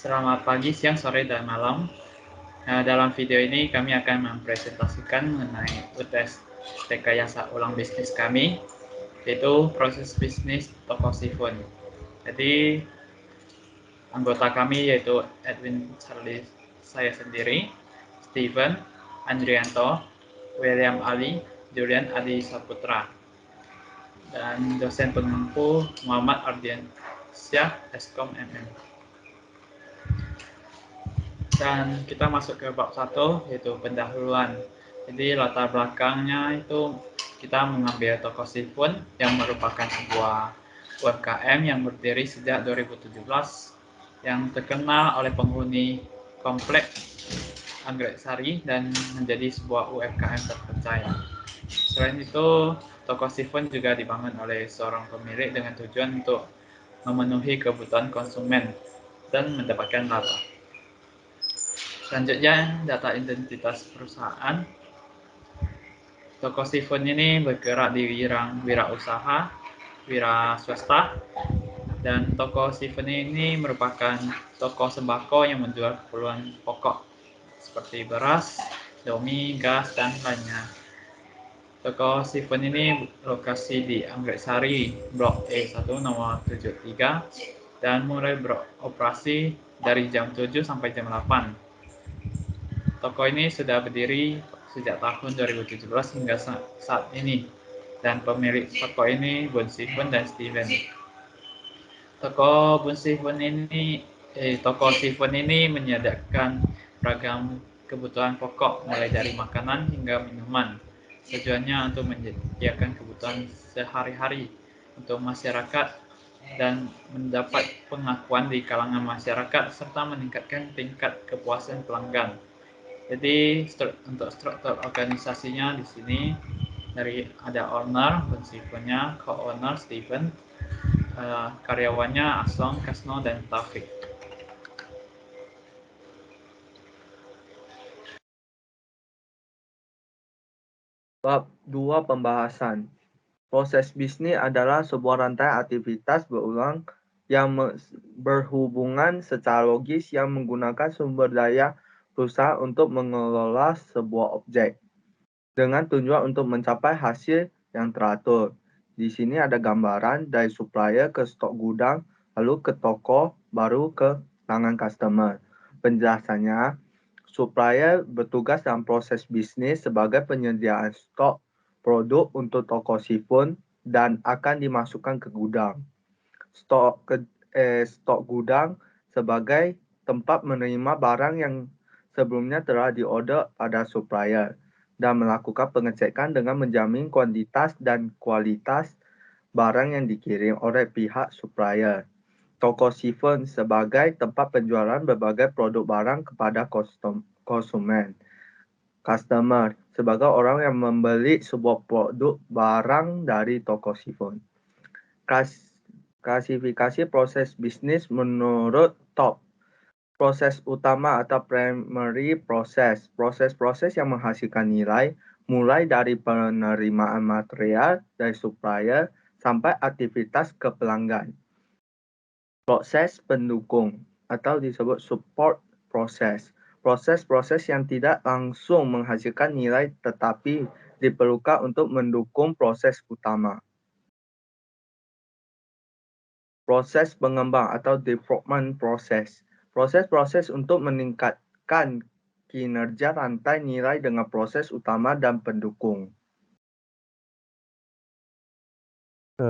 Selamat pagi, siang, sore, dan malam. Dalam video ini kami akan mempresentasikan mengenai UTS Rekayasa Ulang Bisnis kami, yaitu proses bisnis toko Sifun. Jadi, anggota kami yaitu Edwin Charlie, saya sendiri, Steven, Andrianto, William Ali, Julian Adi Saputra, dan dosen pengampu Muhammad Ardian Syah, Eskom MM. Dan kita masuk ke bab 1, yaitu pendahuluan. Jadi latar belakangnya itu kita mengambil toko Sifun yang merupakan sebuah UMKM yang berdiri sejak 2017 yang terkenal oleh penghuni komplek Anggrek Sari dan menjadi sebuah UMKM terpercaya. Selain itu, toko Sifun juga dibangun oleh seorang pemilik dengan tujuan untuk memenuhi kebutuhan konsumen dan mendapatkan laba. Selanjutnya, data identitas perusahaan. Toko Sifun ini bergerak di bidang wirausaha, wira swasta, dan toko Sifun ini merupakan toko sembako yang menjual keperluan pokok seperti beras, domi, gas, dan lainnya. Toko Sifun ini lokasi di Anggrek Sari, Blok E1 nomor 73, dan mulai beroperasi dari jam 7 sampai jam 8. Toko ini sudah berdiri sejak tahun 2017 hingga saat ini, dan pemilik toko ini Bun Sifun dan Steven. Toko Sifun ini menyediakan beragam kebutuhan pokok mulai dari makanan hingga minuman. Tujuannya untuk menyediakan kebutuhan sehari-hari untuk masyarakat dan mendapat pengakuan di kalangan masyarakat serta meningkatkan tingkat kepuasan pelanggan. Jadi untuk struktur organisasinya di sini ada owner, prinsipnya, co-owner Steven, karyawannya Aslong, Kasno, dan Taufik. Bab 2 Pembahasan. Proses bisnis adalah sebuah rantai aktivitas berulang yang berhubungan secara logis yang menggunakan sumber daya perusahaan untuk mengelola sebuah objek dengan tujuan untuk mencapai hasil yang teratur. Di sini ada gambaran dari supplier ke stok gudang, lalu ke toko, baru ke tangan customer. Penjelasannya, supplier bertugas dalam proses bisnis sebagai penyediaan stok produk untuk toko Sifun dan akan dimasukkan ke gudang. Stok gudang sebagai tempat menerima barang yang sebelumnya telah diorder pada supplier dan melakukan pengecekan dengan menjamin kuantitas dan kualitas barang yang dikirim oleh pihak supplier. Toko Sifun sebagai tempat penjualan berbagai produk barang kepada konsumen. Customer sebagai orang yang membeli sebuah produk barang dari toko Sifun. Klasifikasi proses bisnis menurut TOP. Proses utama atau primary process. Proses-proses yang menghasilkan nilai mulai dari penerimaan material dari supplier sampai aktivitas ke pelanggan. Proses pendukung atau disebut support process. Proses-proses yang tidak langsung menghasilkan nilai tetapi diperlukan untuk mendukung proses utama. Proses pengembang atau development process. Proses-proses untuk meningkatkan kinerja rantai nilai dengan proses utama dan pendukung.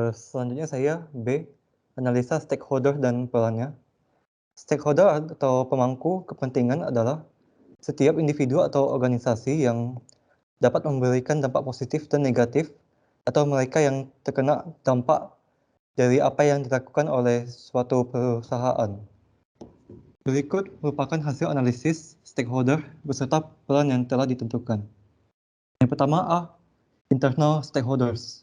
Selanjutnya saya B, analisa stakeholder dan perannya. Stakeholder atau pemangku kepentingan adalah setiap individu atau organisasi yang dapat memberikan dampak positif dan negatif atau mereka yang terkena dampak dari apa yang dilakukan oleh suatu perusahaan. Berikut merupakan hasil analisis stakeholder beserta peran yang telah ditentukan. Yang pertama A, internal stakeholders.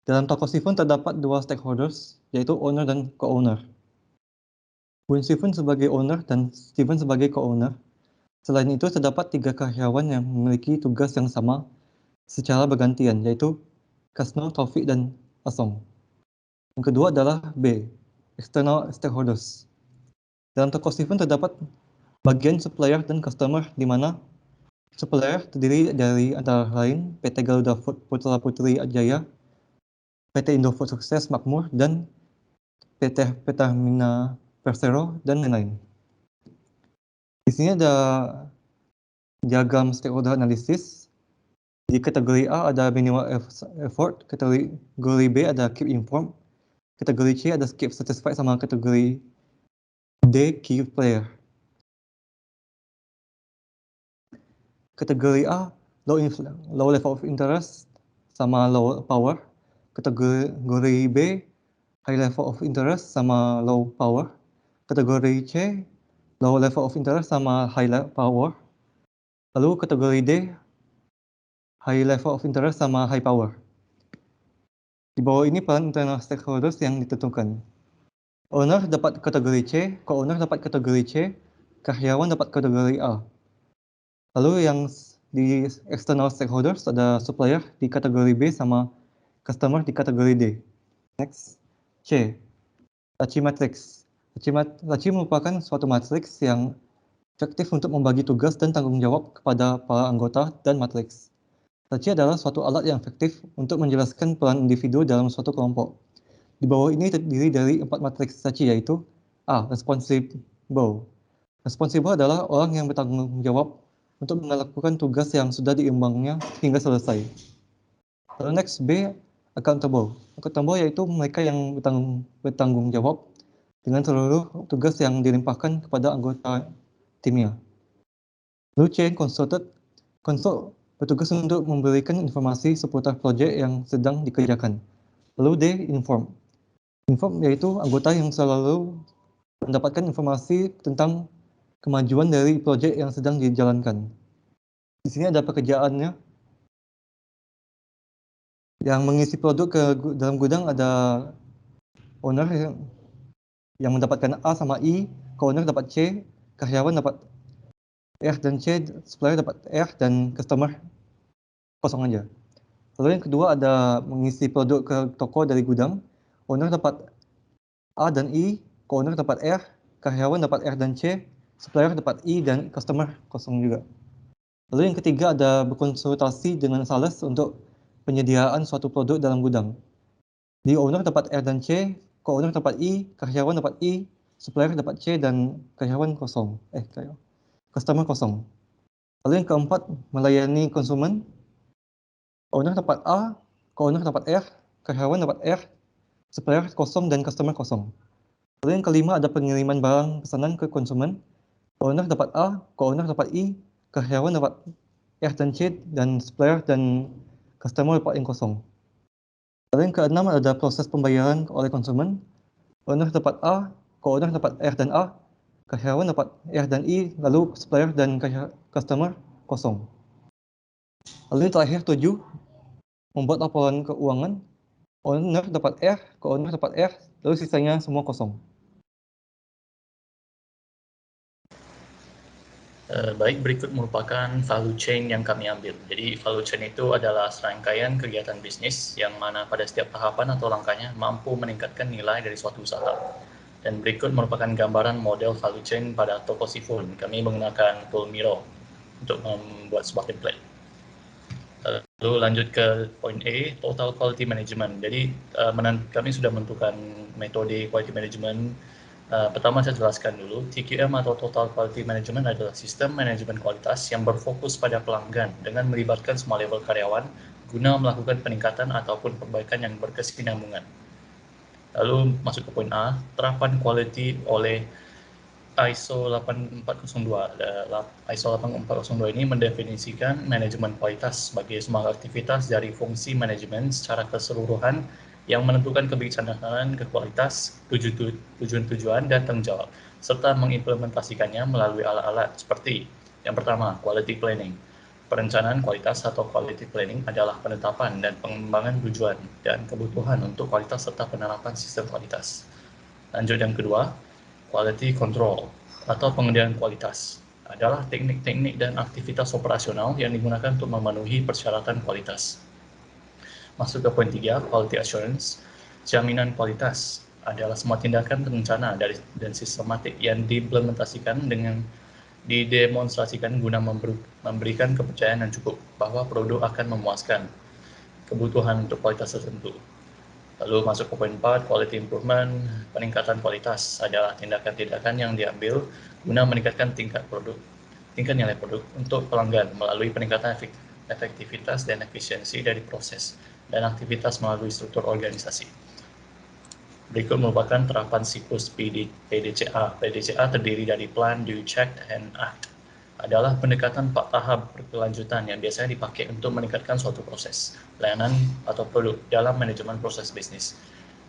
Dalam toko Sifun terdapat dua stakeholders, yaitu owner dan co-owner. Bun Sifun sebagai owner dan Steven sebagai co-owner. Selain itu, terdapat 3 karyawan yang memiliki tugas yang sama secara bergantian, yaitu Kasno, Taufik, dan Asong. Yang kedua adalah B, external stakeholders. Dalam toko Stephen terdapat bagian supplier dan customer, di mana supplier terdiri dari antara lain PT Garuda Food Putra Putri Jaya, PT Indofood Sukses Makmur, dan PT Pertamina Persero, dan lain-lain. Di sini ada diagram stakeholder analysis. Di kategori A ada minimal effort, kategori B ada keep informed, kategori C ada keep satisfied, sama kategori D key player. Kategori A low level of interest sama low power. Kategori B high level of interest sama low power. Kategori C low level of interest sama high power. Lalu kategori D high level of interest sama high power. Di bawah ini peran internal stakeholders yang ditentukan. Owner dapat kategori C, co-owner dapat kategori C, karyawan dapat kategori A. Lalu yang di external stakeholders ada supplier di kategori B sama customer di kategori D. Next, C. Laci matrix. Laci merupakan suatu matriks yang efektif untuk membagi tugas dan tanggung jawab kepada para anggota dan matriks. Laci adalah suatu alat yang efektif untuk menjelaskan peran individu dalam suatu kelompok. Di bawah ini terdiri dari 4 matriks Laci, yaitu A. Responsible. Responsible adalah orang yang bertanggung jawab untuk melakukan tugas yang sudah diimbangnya hingga selesai. Lalu next, B. Accountable. Accountable yaitu mereka yang bertanggung jawab dengan seluruh tugas yang dilimpahkan kepada anggota timnya. Lalu C. Consulted. Consult bertugas untuk memberikan informasi seputar proyek yang sedang dikerjakan. Lalu D. Inform. Inform yaitu anggota yang selalu mendapatkan informasi tentang kemajuan dari proyek yang sedang dijalankan. Di sini ada pekerjaannya. Yang mengisi produk ke dalam gudang ada owner yang mendapatkan A sama I, co-owner dapat C, karyawan dapat R dan C, supplier dapat R, dan customer kosong aja. Lalu yang kedua ada mengisi produk ke toko dari gudang. Owner dapat A dan I, co-owner dapat R, karyawan dapat R dan C, supplier dapat I, dan customer kosong juga. Lalu yang ketiga ada berkonsultasi dengan sales untuk penyediaan suatu produk dalam gudang. Di owner dapat R dan C, co-owner dapat I, karyawan dapat I, supplier dapat C, dan karyawan kosong. Customer kosong. Lalu yang keempat melayani konsumen. Owner dapat A, co-owner dapat R, karyawan dapat R, supplier kosong, dan customer kosong. Lalu yang kelima ada pengiriman barang pesanan ke konsumen. Owner dapat A, co-owner dapat I, karyawan dapat R dan C, dan supplier dan customer dapat yang kosong. Lalu yang keenam ada proses pembayaran oleh konsumen. Owner dapat A, co-owner dapat R dan A, karyawan dapat R dan I, lalu supplier dan customer kosong. Lalu yang terakhir 7, membuat laporan keuangan. Owner dapat R, co-owner dapat R, lalu sisanya semua kosong. Baik, berikut merupakan value chain yang kami ambil. Jadi value chain itu adalah serangkaian kegiatan bisnis yang mana pada setiap tahapan atau langkahnya mampu meningkatkan nilai dari suatu usaha. Dan berikut merupakan gambaran model value chain pada toko seafood. Kami menggunakan tool Miro untuk membuat sebuah template. Lalu lanjut ke poin A, total quality management. Jadi kami sudah menentukan metode quality management. Pertama saya jelaskan dulu, TQM atau Total Quality Management adalah sistem manajemen kualitas yang berfokus pada pelanggan dengan melibatkan semua level karyawan guna melakukan peningkatan ataupun perbaikan yang berkesinambungan. Lalu masuk ke poin A, terapan quality oleh ISO 8402. ISO 8402 ini mendefinisikan manajemen kualitas sebagai semua aktivitas dari fungsi manajemen secara keseluruhan yang menentukan kebijaksanaan ke kualitas, tujuan dan tanggung jawab, serta mengimplementasikannya melalui alat-alat seperti yang pertama, quality planning. Perencanaan kualitas atau quality planning adalah penetapan dan pengembangan tujuan dan kebutuhan untuk kualitas serta penerapan sistem kualitas. Lanjut yang kedua, quality control atau pengendalian kualitas adalah teknik-teknik dan aktivitas operasional yang digunakan untuk memenuhi persyaratan kualitas. Masuk ke poin 3, quality assurance, jaminan kualitas adalah semua tindakan terencana dan sistematik yang diimplementasikan dengan didemonstrasikan guna memberikan kepercayaan yang cukup bahwa produk akan memuaskan kebutuhan untuk kualitas tertentu. Lalu masuk ke poin 4, quality improvement. Peningkatan kualitas adalah tindakan-tindakan yang diambil guna meningkatkan tingkat nilai produk untuk pelanggan melalui peningkatan efektivitas dan efisiensi dari proses dan aktivitas melalui struktur organisasi. Berikut merupakan terapan siklus PDCA. PDCA terdiri dari Plan, Do, Check, and Act. Adalah pendekatan 4 tahap berkelanjutan yang biasanya dipakai untuk meningkatkan suatu proses, layanan, atau produk dalam manajemen proses bisnis.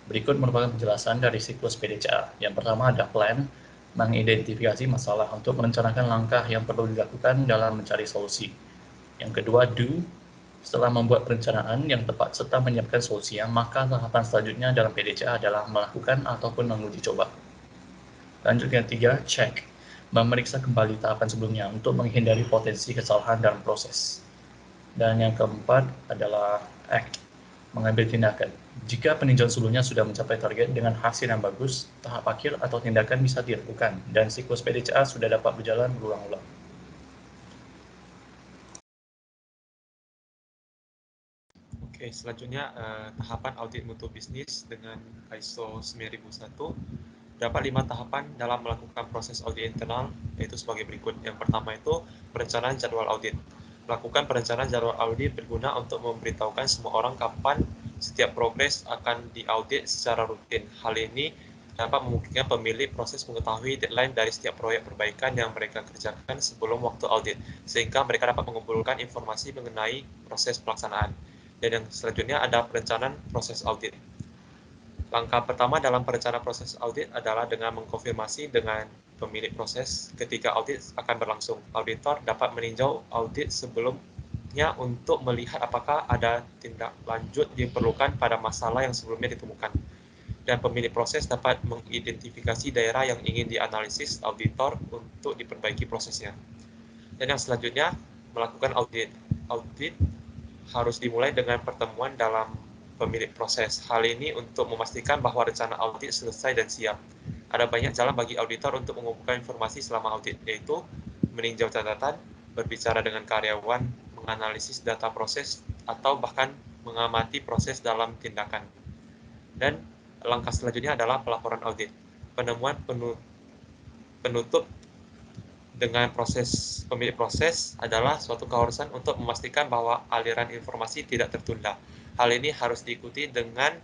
Berikut merupakan penjelasan dari siklus PDCA. Yang pertama ada Plan, mengidentifikasi masalah untuk merencanakan langkah yang perlu dilakukan dalam mencari solusi. Yang kedua, Do, setelah membuat perencanaan yang tepat serta menyiapkan solusinya, maka tahapan selanjutnya dalam PDCA adalah melakukan ataupun menguji coba. Lanjut yang ketiga, Check, memeriksa kembali tahapan sebelumnya untuk menghindari potensi kesalahan dalam proses. Dan yang keempat adalah Act, mengambil tindakan. Jika peninjauan sebelumnya sudah mencapai target dengan hasil yang bagus, tahap akhir atau tindakan bisa dilakukan, dan siklus PDCA sudah dapat berjalan berulang-ulang. Oke, selanjutnya tahapan audit mutu bisnis dengan ISO 9001. Dapat 5 tahapan dalam melakukan proses audit internal, yaitu sebagai berikut. Yang pertama itu perencanaan jadwal audit. Melakukan perencanaan jadwal audit berguna untuk memberitahukan semua orang kapan setiap progres akan diaudit secara rutin. Hal ini dapat memungkinkan pemilik proses mengetahui deadline dari setiap proyek perbaikan yang mereka kerjakan sebelum waktu audit, sehingga mereka dapat mengumpulkan informasi mengenai proses pelaksanaan. Dan yang selanjutnya ada perencanaan proses audit. Langkah pertama dalam perencanaan proses audit adalah dengan mengkonfirmasi dengan pemilik proses ketika audit akan berlangsung. Auditor dapat meninjau audit sebelumnya untuk melihat apakah ada tindak lanjut diperlukan pada masalah yang sebelumnya ditemukan. Dan pemilik proses dapat mengidentifikasi daerah yang ingin dianalisis auditor untuk diperbaiki prosesnya. Dan yang selanjutnya, melakukan audit. Audit harus dimulai dengan pertemuan dalam pemilik proses. Hal ini untuk memastikan bahwa rencana audit selesai dan siap. Ada banyak jalan bagi auditor untuk mengumpulkan informasi selama audit, yaitu meninjau catatan, berbicara dengan karyawan, menganalisis data proses, atau bahkan mengamati proses dalam tindakan. Dan langkah selanjutnya adalah pelaporan audit. Penemuan penutup dengan proses pemilik proses adalah suatu keharusan untuk memastikan bahwa aliran informasi tidak tertunda. Hal ini harus diikuti dengan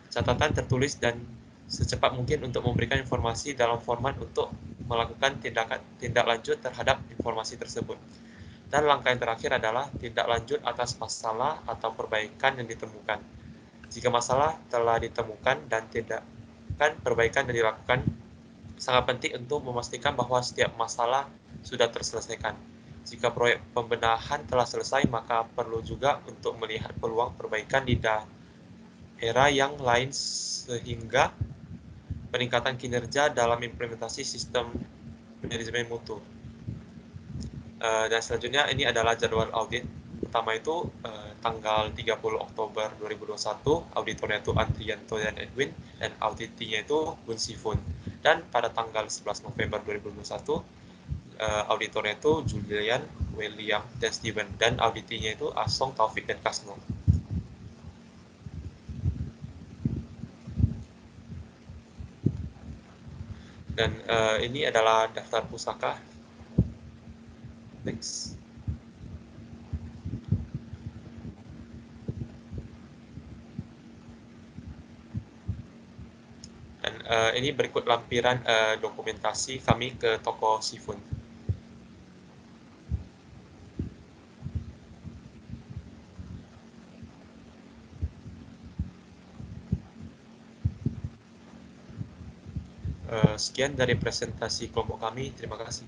catatan tertulis dan secepat mungkin untuk memberikan informasi dalam format untuk melakukan tindak lanjut terhadap informasi tersebut. Dan langkah yang terakhir adalah tindak lanjut atas masalah atau perbaikan yang ditemukan. Jika masalah telah ditemukan dan tindakan perbaikan yang dilakukan, sangat penting untuk memastikan bahwa setiap masalah sudah terselesaikan. Jika proyek pembenahan telah selesai, maka perlu juga untuk melihat peluang perbaikan di daerah yang lain sehingga peningkatan kinerja dalam implementasi sistem manajemen mutu. Dan selanjutnya ini adalah jadwal audit. Pertama itu tanggal 30 Oktober 2021, auditornya itu Andrianto dan Edwin, dan auditinya itu Bun Sifun. Dan pada tanggal 11 November 2021, auditornya itu Julian, William, dan Steven. Dan auditinya itu Asong, Taufik, dan Kasno. Dan ini adalah daftar pusaka. Next. Dan ini berikut lampiran dokumentasi kami ke toko Sifun. Sekian dari presentasi kelompok kami. Terima kasih.